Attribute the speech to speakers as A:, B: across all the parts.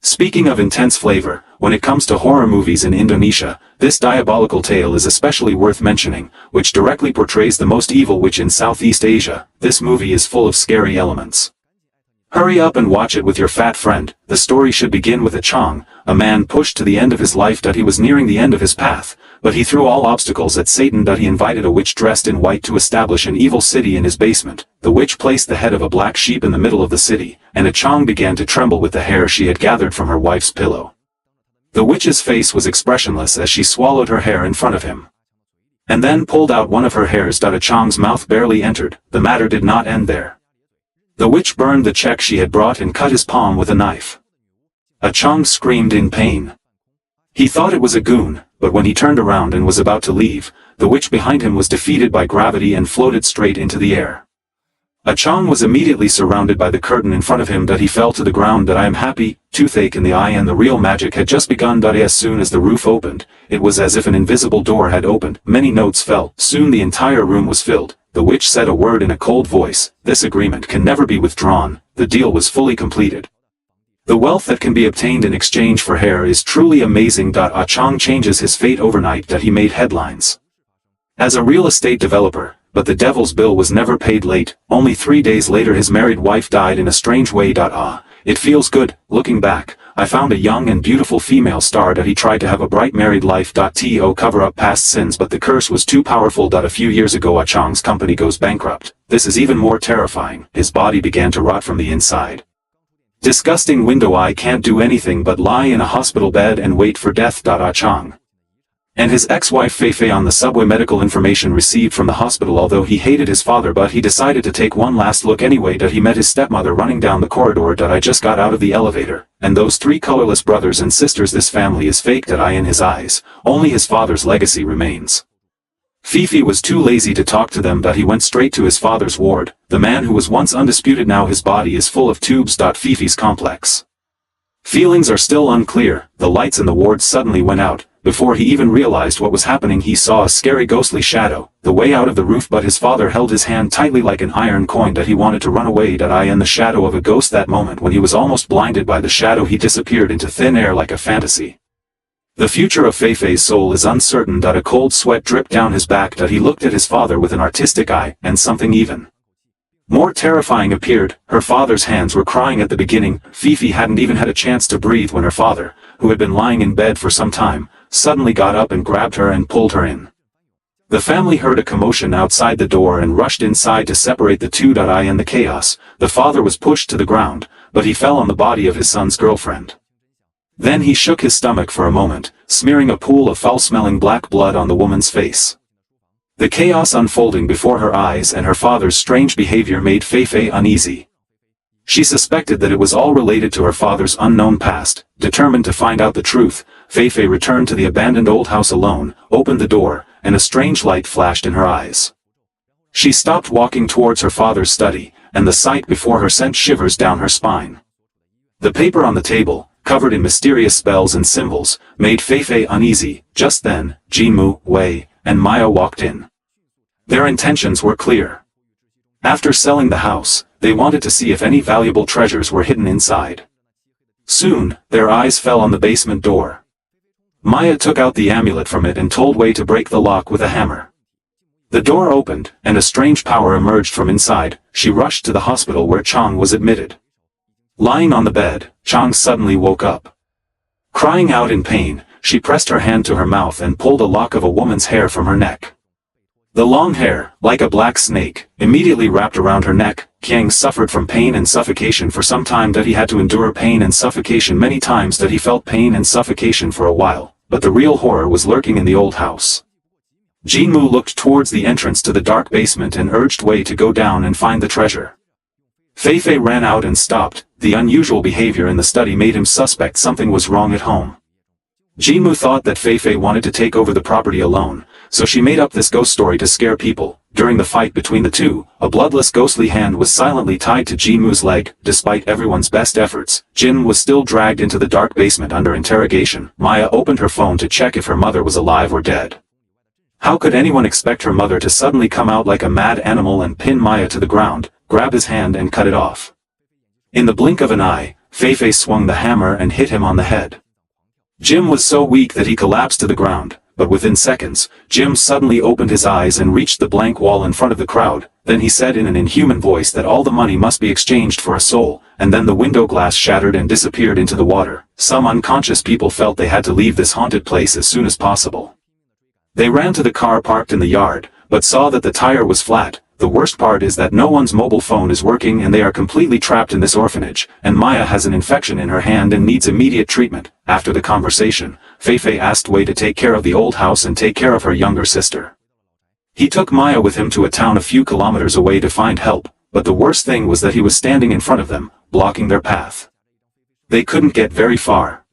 A: Speaking of intense flavor, when it comes to horror movies in Indonesia, this diabolical tale is especially worth mentioning, which directly portrays the most evil witch in Southeast Asia. This movie is full of scary elements. Hurry up and watch it with your fat friend. The story should begin with A Qiang, a man pushed to the end of his life that he was nearing the end of his path, but he threw all obstacles at Satan that he invited a witch dressed in white to establish an evil city in his basement. The witch placed the head of a black sheep in the middle of the city, and A Qiang began to tremble with the hair she had gathered from her wife's pillow. The witch's face was expressionless as she swallowed her hair in front of him, and then pulled out one of her hairs. A Qiang's mouth barely entered. The matter did not end there. The witch burned the check she had brought and cut his palm with a knife. A Qiang screamed in pain. He thought it was a goon, but when he turned around and was about to leave, the witch behind him was defeated by gravity and floated straight into the air. A Qiang was immediately surrounded by the curtain in front of him. He fell to the ground. I am happy, toothache in the eye, and the real magic had just begun. As soon as the roof opened, it was as if an invisible door had opened. Many notes fell. Soon the entire room was filled. The witch said a word in a cold voice. This agreement can never be withdrawn. The deal was fully completed. The wealth that can be obtained in exchange for hair is truly amazing. A Qiang changes his fate overnight. He made headlines as a real estate developer, but the devil's bill was never paid late. Only 3 days later his married wife died in a strange way. It feels good, looking back. I found a young and beautiful female star. He tried to have a bright married life. To cover up past sins, but the curse was too powerful. A few years ago A Qiang's company goes bankrupt. This is even more terrifying. His body began to rot from the inside. Disgusting window. I can't do anything but lie in a hospital bed and wait for death. A Qiang and his ex-wife Fei on the subway. Medical information received from the hospital. Although he hated his father, but he decided to take one last look anyway. He met his stepmother running down the corridor. I just got out of the elevator, and those 3 colorless brothers and sisters. This family is fake. In his eyes, only his father's legacy remains. Fifi was too lazy to talk to them. He went straight to his father's ward. The man who was once undisputed, now his body is full of tubes. Fifi's complex feelings are still unclear. The lights in the ward suddenly went out. Before he even realized what was happening, he saw a scary ghostly shadow, the way out of the roof. But his father held his hand tightly like an iron coin. He wanted to run away. In the shadow of a ghost. That moment when he was almost blinded by the shadow, he disappeared into thin air like a fantasy. The future of Fei's soul is uncertain. A cold sweat dripped down his back. He looked at his father with an artistic eye, and something even more terrifying appeared. Her father's hands were crying at the beginning. Fifi hadn't even had a chance to breathe when her father, who had been lying in bed for some time, suddenly got up and grabbed her and pulled her in. The family heard a commotion outside the door and rushed inside to separate the two. In the chaos, the father was pushed to the ground, but he fell on the body of his son's girlfriend. Then he shook his stomach for a moment, smearing a pool of foul-smelling black blood on the woman's face. The chaos unfolding before her eyes and her father's strange behavior made Fei uneasy. She suspected that it was all related to her father's unknown past. Determined to find out the truth, Fei returned to the abandoned old house alone, opened the door, and a strange light flashed in her eyes. She stopped walking towards her father's study, and the sight before her sent shivers down her spine. The paper on the table, covered in mysterious spells and symbols, made Fei uneasy. Just then, Jinmu, Wei, and Maya walked in. Their intentions were clear. After selling the house, they wanted to see if any valuable treasures were hidden inside. Soon, their eyes fell on the basement door. Maya took out the amulet from it and told Wei to break the lock with a hammer. The door opened, and a strange power emerged from inside. She rushed to the hospital where Qiang was admitted. Lying on the bed, Qiang suddenly woke up. Crying out in pain, she pressed her hand to her mouth and pulled a lock of a woman's hair from her neck. The long hair, like a black snake, immediately wrapped around her neck. Qiang suffered from pain and suffocation for some time. He had to endure pain and suffocation many times. He felt pain and suffocation for a while, but the real horror was lurking in the old house. Jinmu looked towards the entrance to the dark basement and urged Wei to go down and find the treasure. Fei ran out and stopped. The unusual behavior in the study made him suspect something was wrong at home. Jinmu thought that Fei wanted to take over the property alone, so she made up this ghost story to scare people. During the fight between the two, a bloodless ghostly hand was silently tied to Jinmu's leg. Despite everyone's best efforts, Jin was still dragged into the dark basement under interrogation. Maya opened her phone to check if her mother was alive or dead. How could anyone expect her mother to suddenly come out like a mad animal and pin Maya to the ground, grab his hand and cut it off? In the blink of an eye, Feifei swung the hammer and hit him on the head. Jim was so weak that he collapsed to the ground, but within seconds, Jim suddenly opened his eyes and reached the blank wall in front of the crowd. Then he said in an inhuman voice that all the money must be exchanged for a soul, and then the window glass shattered and disappeared into the water. Some unconscious people felt they had to leave this haunted place as soon as possible. They ran to the car parked in the yard, but saw that the tire was flat. The worst part is that no one's mobile phone is working and they are completely trapped in this orphanage, and Maya has an infection in her hand and needs immediate treatment. After the conversation, Feifei asked Wei to take care of the old house and take care of her younger sister. He took Maya with him to a town a few kilometers away to find help, but the worst thing was that he was standing in front of them, blocking their path. They couldn't get very far.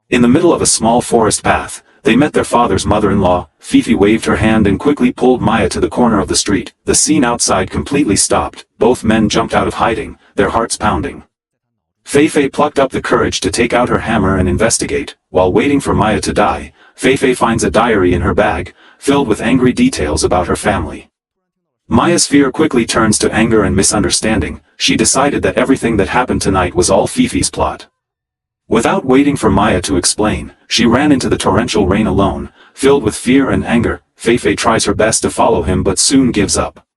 A: In the middle of a small forest path, they met their father's mother-in-law. Fifi waved her hand and quickly pulled Maya to the corner of the street. The scene outside completely stopped. Both men jumped out of hiding, their hearts pounding. Feifei plucked up the courage to take out her hammer and investigate. While waiting for Maya to die, Feifei finds a diary in her bag, filled with angry details about her family. Maya's fear quickly turns to anger and misunderstanding. She decided that everything that happened tonight was all Fifi's plot. Without waiting for Maya to explain, she ran into the torrential rain alone, filled with fear and anger. Feifei tries her best to follow him but soon gives up.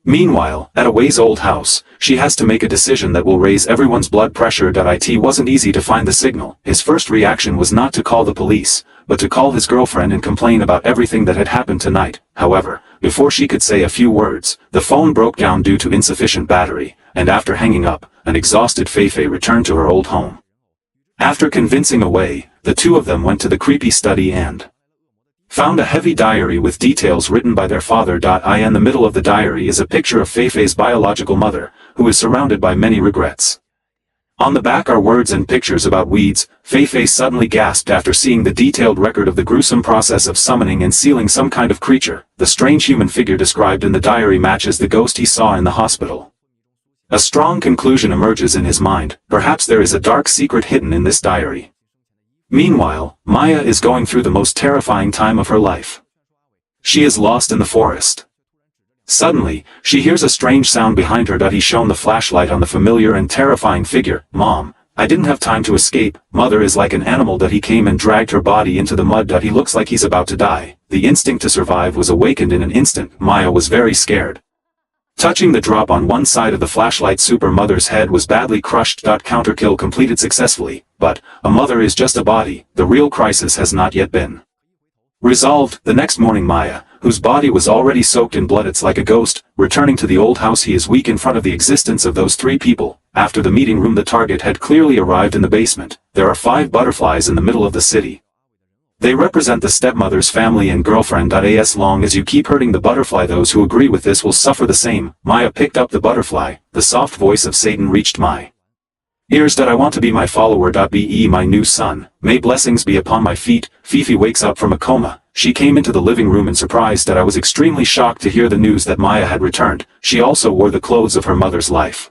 A: Meanwhile, at Wei's old house, she has to make a decision that will raise everyone's blood pressure. It wasn't easy to find the signal. His first reaction was not to call the police, but to call his girlfriend and complain about everything that had happened tonight. However, before she could say a few words, the phone broke down due to insufficient battery, and after hanging up, an exhausted Feifei returned to her old home. After convincing Wei, the two of them went to the creepy study and found a heavy diary with details written by their father. In the middle of the diary is a picture of Feifei's biological mother, who is surrounded by many regrets. On the back are words and pictures about weeds. Feifei suddenly gasped after seeing the detailed record of the gruesome process of summoning and sealing some kind of creature. The strange human figure described in the diary matches the ghost he saw in the hospital. A strong conclusion emerges in his mind. Perhaps there is a dark secret hidden in this diary. Meanwhile, Maya is going through the most terrifying time of her life. She is lost in the forest. Suddenly, she hears a strange sound behind her. He shone the flashlight on the familiar and terrifying figure. Mom, I didn't have time to escape. Mother is like an animal. He came and dragged her body into the mud. He looks like he's about to die. The instinct to survive was awakened in an instant. Maya was very scared. Touching the drop on one side of the flashlight, Super Mother's head was badly crushed. Counterkill completed successfully, but a mother is just a body. The real crisis has not yet been resolved. The next morning, Maya, whose body was already soaked in blood, it's like a ghost, returning to the old house. He is weak in front of the existence of those three people. After the meeting room, the target had clearly arrived in the basement. There are 5 butterflies in the middle of the city. They represent the stepmother's family and girlfriend. As long as you keep hurting the butterfly, those who agree with this will suffer the same. Maya picked up the butterfly. The soft voice of Satan reached my ears. I want to be my follower. Be my new son. May blessings be upon my feet. Fifi wakes up from a coma. She came into the living room in surprise. I was extremely shocked to hear the news that Maya had returned. She also wore the clothes of her mother's life.